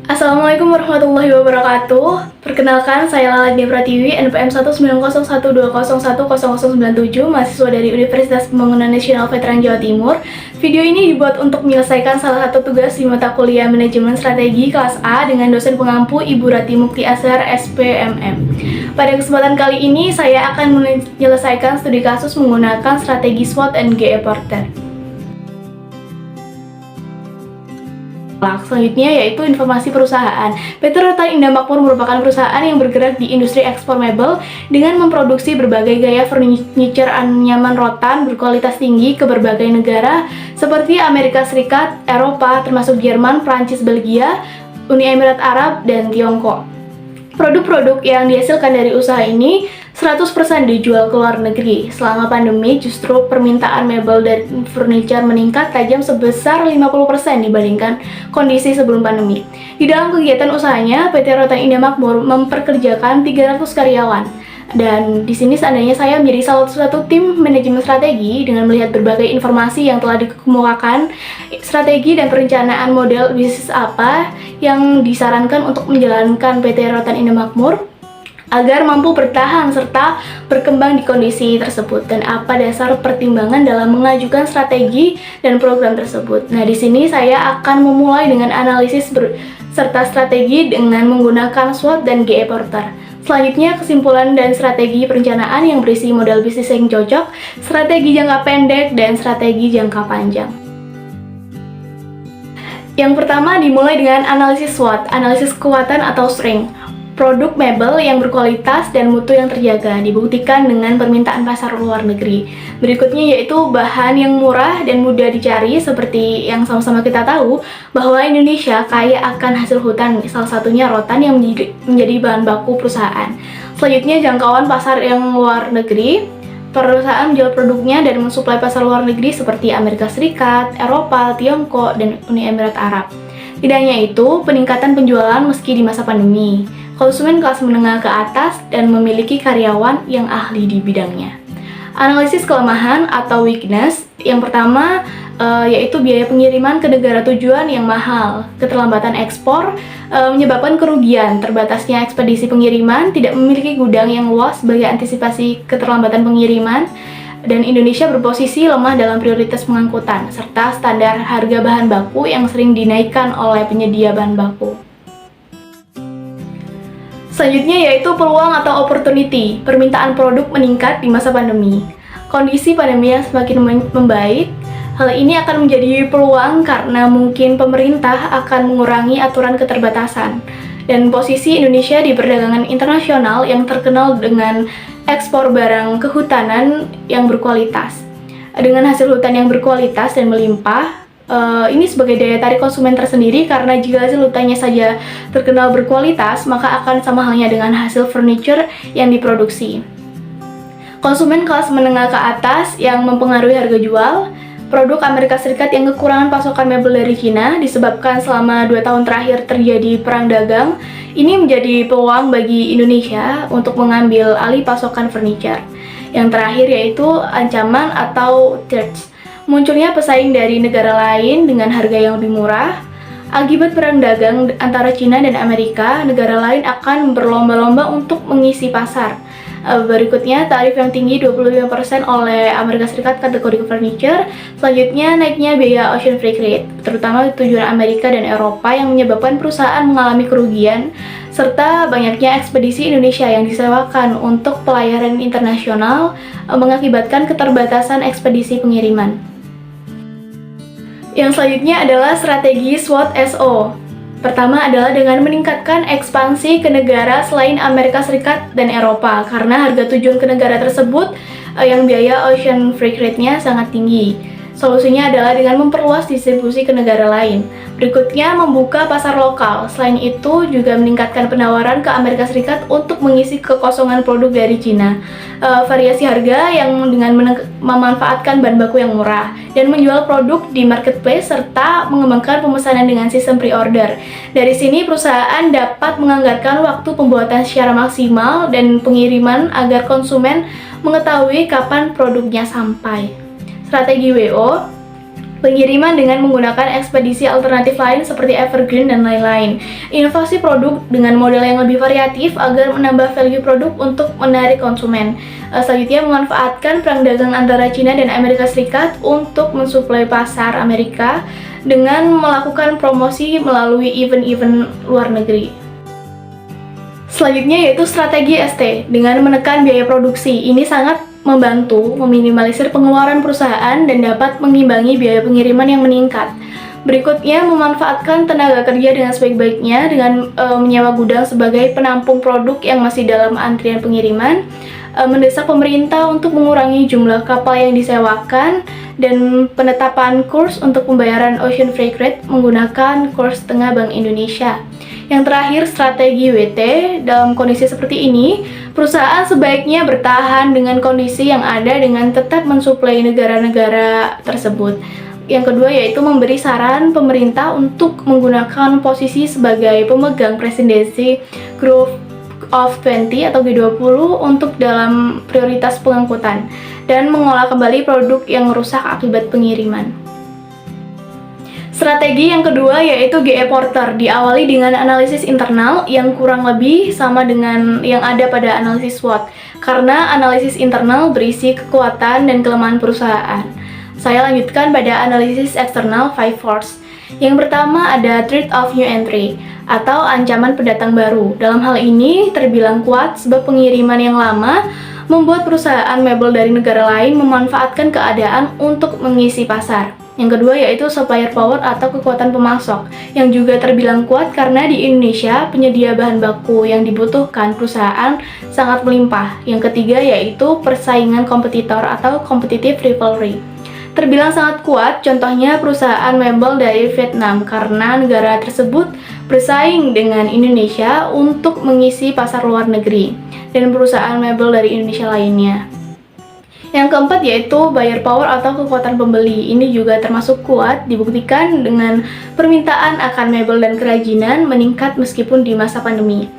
Assalamualaikum warahmatullahi wabarakatuh. Perkenalkan, saya Laladnia Pratiwi, NPM 19012010097, mahasiswa dari Universitas Pembangunan Nasional Veteran Jawa Timur. Video ini dibuat untuk menyelesaikan salah satu tugas di mata kuliah Manajemen Strategi kelas A dengan dosen pengampu Ibu Rati Mukti Azhar, SPMM. Pada kesempatan kali ini, saya akan menyelesaikan studi kasus menggunakan strategi SWOT and GE Porter. Selanjutnya yaitu informasi perusahaan. PT Rotan Indah Makmur merupakan perusahaan yang bergerak di industri ekspor mebel dengan memproduksi berbagai gaya furniture anyaman rotan berkualitas tinggi ke berbagai negara seperti Amerika Serikat, Eropa, termasuk Jerman, Prancis, Belgia, Uni Emirat Arab, dan Tiongkok. Produk-produk yang dihasilkan dari usaha ini 100% dijual ke luar negeri. Selama pandemi, justru permintaan mebel dan furniture meningkat tajam sebesar 50% dibandingkan kondisi sebelum pandemi. Di dalam kegiatan usahanya, PT Rotan Indah Makmur memperkerjakan 300 karyawan. Dan di sini seandainya saya menjadi salah satu tim manajemen strategi dengan melihat berbagai informasi yang telah dikemukakan, strategi dan perencanaan model bisnis apa yang disarankan untuk menjalankan PT Rotan Indah Makmur agar mampu bertahan serta berkembang di kondisi tersebut, dan apa dasar pertimbangan dalam mengajukan strategi dan program tersebut. Nah, di sini saya akan memulai dengan analisis serta strategi dengan menggunakan SWOT dan GE Porter. Selanjutnya, kesimpulan dan strategi perencanaan yang berisi model bisnis yang cocok, strategi jangka pendek, dan strategi jangka panjang. Yang pertama dimulai dengan analisis SWOT, analisis kekuatan atau strength. Produk mebel yang berkualitas dan mutu yang terjaga dibuktikan dengan permintaan pasar luar negeri. Berikutnya yaitu bahan yang murah dan mudah dicari, seperti yang sama-sama kita tahu bahwa Indonesia kaya akan hasil hutan, salah satunya rotan yang menjadi bahan baku perusahaan. Selanjutnya, jangkauan pasar yang luar negeri. Perusahaan menjual produknya dan mensuplai pasar luar negeri seperti Amerika Serikat, Eropa, Tiongkok, dan Uni Emirat Arab. Tidak hanya itu, peningkatan penjualan meski di masa pandemi. Konsumen kelas menengah ke atas dan memiliki karyawan yang ahli di bidangnya. Analisis kelemahan atau weakness. Yang pertama yaitu biaya pengiriman ke negara tujuan yang mahal, keterlambatan ekspor menyebabkan kerugian, terbatasnya ekspedisi pengiriman, tidak memiliki gudang yang luas sebagai antisipasi keterlambatan pengiriman, dan Indonesia berposisi lemah dalam prioritas pengangkutan, serta standar harga bahan baku yang sering dinaikkan oleh penyedia bahan baku. Selanjutnya yaitu peluang atau opportunity. Permintaan produk meningkat di masa pandemi. Kondisi pandemi yang semakin membaik, hal ini akan menjadi peluang karena mungkin pemerintah akan mengurangi aturan keterbatasan. Dan posisi Indonesia di perdagangan internasional yang terkenal dengan ekspor barang kehutanan yang berkualitas. Dengan hasil hutan yang berkualitas dan melimpah, ini sebagai daya tarik konsumen tersendiri, karena jika hasil hutannya saja terkenal berkualitas, maka akan sama halnya dengan hasil furniture yang diproduksi. Konsumen kelas menengah ke atas yang mempengaruhi harga jual. Produk Amerika Serikat yang kekurangan pasokan mebel dari Cina disebabkan selama 2 tahun terakhir terjadi perang dagang. Ini menjadi peluang bagi Indonesia untuk mengambil alih pasokan furniture. Yang terakhir yaitu ancaman atau threats. Munculnya pesaing dari negara lain dengan harga yang lebih murah. Akibat perang dagang antara Cina dan Amerika, negara lain akan berlomba-lomba untuk mengisi pasar. Berikutnya, tarif yang tinggi 25% oleh Amerika Serikat kategori furniture. Selanjutnya, naiknya biaya ocean freight rate, terutama tujuan Amerika dan Eropa, yang menyebabkan perusahaan mengalami kerugian, serta banyaknya ekspedisi Indonesia yang disewakan untuk pelayaran internasional mengakibatkan keterbatasan ekspedisi pengiriman. Yang selanjutnya adalah strategi SWOT SO. Pertama adalah dengan meningkatkan ekspansi ke negara selain Amerika Serikat dan Eropa, karena harga tujuan ke negara tersebut yang biaya ocean freight rate-nya sangat tinggi. Solusinya adalah dengan memperluas distribusi ke negara lain. Berikutnya, membuka pasar lokal. Selain itu, juga meningkatkan penawaran ke Amerika Serikat untuk mengisi kekosongan produk dari Cina. Variasi harga yang dengan memanfaatkan bahan baku yang murah, dan menjual produk di marketplace, serta mengembangkan pemesanan dengan sistem pre-order. Dari sini, perusahaan dapat menganggarkan waktu pembuatan secara maksimal dan pengiriman agar konsumen mengetahui kapan produknya sampai. Strategi WO. pengiriman dengan menggunakan ekspedisi alternatif lain seperti Evergreen dan lain-lain. Inovasi produk dengan model yang lebih variatif agar menambah value produk untuk menarik konsumen. Selanjutnya, memanfaatkan perang dagang antara China dan Amerika Serikat untuk mensuplai pasar Amerika dengan melakukan promosi melalui event-event luar negeri. Selanjutnya yaitu strategi ST dengan menekan biaya produksi. Ini sangat membantu meminimalisir pengeluaran perusahaan dan dapat mengimbangi biaya pengiriman yang meningkat. Berikutnya, memanfaatkan tenaga kerja dengan sebaik-baiknya dengan menyewa gudang sebagai penampung produk yang masih dalam antrian pengiriman, mendesak pemerintah untuk mengurangi jumlah kapal yang disewakan, dan penetapan kurs untuk pembayaran Ocean Freight Rate menggunakan kurs tengah Bank Indonesia. Yang terakhir, strategi WT. Dalam kondisi seperti ini, perusahaan sebaiknya bertahan dengan kondisi yang ada dengan tetap mensuplai negara-negara tersebut. Yang kedua yaitu memberi saran pemerintah untuk menggunakan posisi sebagai pemegang presidensi Group of 20 atau G20 untuk dalam prioritas pengangkutan dan mengolah kembali produk yang rusak akibat pengiriman. Strategi yang kedua yaitu GE Porter, diawali dengan analisis internal yang kurang lebih sama dengan yang ada pada analisis SWOT, karena analisis internal berisi kekuatan dan kelemahan perusahaan. Saya lanjutkan pada analisis eksternal 5 force. Yang pertama ada threat of new entry atau ancaman pendatang baru. Dalam hal ini terbilang kuat sebab pengiriman yang lama membuat perusahaan mebel dari negara lain memanfaatkan keadaan untuk mengisi pasar. Yang kedua yaitu supplier power atau kekuatan pemasok yang juga terbilang kuat karena di Indonesia penyedia bahan baku yang dibutuhkan perusahaan sangat melimpah. Yang ketiga yaitu persaingan kompetitor atau competitive rivalry. Terbilang sangat kuat, contohnya perusahaan mebel dari Vietnam karena negara tersebut bersaing dengan Indonesia untuk mengisi pasar luar negeri dan perusahaan mebel dari Indonesia lainnya. Yang keempat yaitu buyer power atau kekuatan pembeli. Ini juga termasuk kuat, dibuktikan dengan permintaan akan mebel dan kerajinan meningkat meskipun di masa pandemi.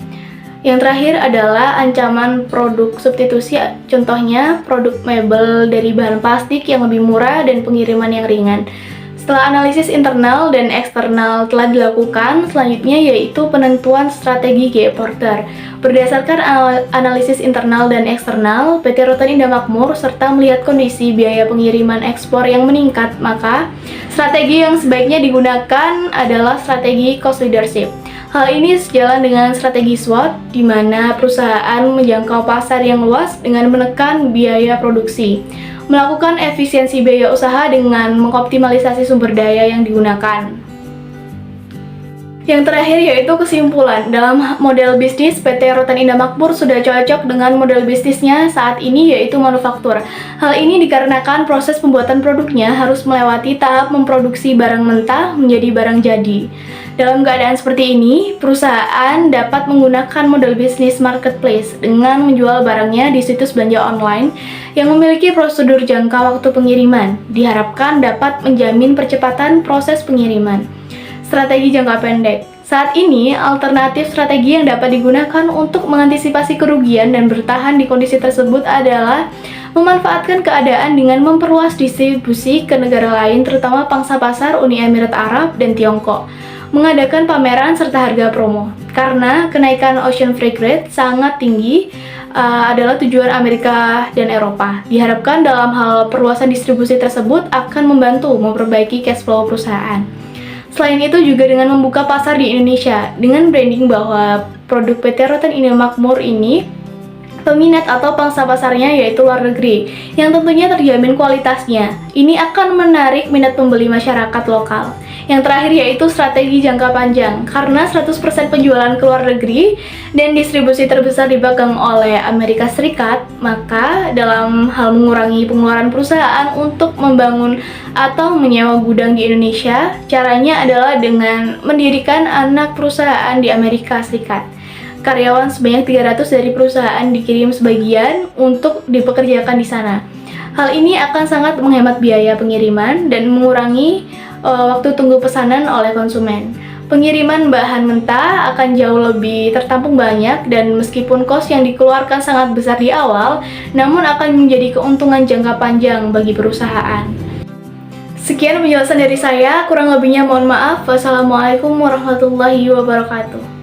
Yang terakhir adalah ancaman produk substitusi, contohnya produk mebel dari bahan plastik yang lebih murah dan pengiriman yang ringan. Setelah analisis internal dan eksternal telah dilakukan, selanjutnya yaitu penentuan strategi GE Porter. Berdasarkan analisis internal dan eksternal, PT Rotan Indah Makmur serta melihat kondisi biaya pengiriman ekspor yang meningkat, maka strategi yang sebaiknya digunakan adalah strategi cost leadership. Hal ini sejalan dengan strategi SWOT, di mana perusahaan menjangkau pasar yang luas dengan menekan biaya produksi, melakukan efisiensi biaya usaha dengan mengoptimalisasi sumber daya yang digunakan. Yang terakhir yaitu kesimpulan. Dalam model bisnis, PT Rotan Indah Makmur sudah cocok dengan model bisnisnya saat ini yaitu manufaktur. Hal ini dikarenakan proses pembuatan produknya harus melewati tahap memproduksi barang mentah menjadi barang jadi. Dalam keadaan seperti ini, perusahaan dapat menggunakan model bisnis marketplace dengan menjual barangnya di situs belanja online yang memiliki prosedur jangka waktu pengiriman. Diharapkan dapat menjamin percepatan proses pengiriman. Strategi jangka pendek. Saat ini, alternatif strategi yang dapat digunakan untuk mengantisipasi kerugian dan bertahan di kondisi tersebut adalah memanfaatkan keadaan dengan memperluas distribusi ke negara lain, terutama pangsa pasar Uni Emirat Arab dan Tiongkok. Mengadakan pameran serta harga promo. Karena kenaikan Ocean Freight Rate sangat tinggi adalah tujuan Amerika dan Eropa. Diharapkan dalam hal perluasan distribusi tersebut akan membantu memperbaiki cash flow perusahaan. Selain itu juga dengan membuka pasar di Indonesia dengan branding bahwa produk PT Rotan Indah Makmur ini peminat atau pangsa pasarnya yaitu luar negeri yang tentunya terjamin kualitasnya. Ini akan menarik minat pembeli masyarakat lokal. Yang terakhir yaitu strategi jangka panjang. Karena 100% penjualan ke luar negeri dan distribusi terbesar dipegang oleh Amerika Serikat, maka dalam hal mengurangi pengeluaran perusahaan untuk membangun atau menyewa gudang di Indonesia, caranya adalah dengan mendirikan anak perusahaan di Amerika Serikat. Karyawan sebanyak 300 dari perusahaan dikirim sebagian untuk dipekerjakan di sana. Hal ini akan sangat menghemat biaya pengiriman dan mengurangi waktu tunggu pesanan oleh konsumen. Pengiriman bahan mentah akan jauh lebih tertampung banyak dan meskipun kos yang dikeluarkan sangat besar di awal, namun akan menjadi keuntungan jangka panjang bagi perusahaan. Sekian penjelasan dari saya, kurang lebihnya mohon maaf. Wassalamualaikum warahmatullahi wabarakatuh.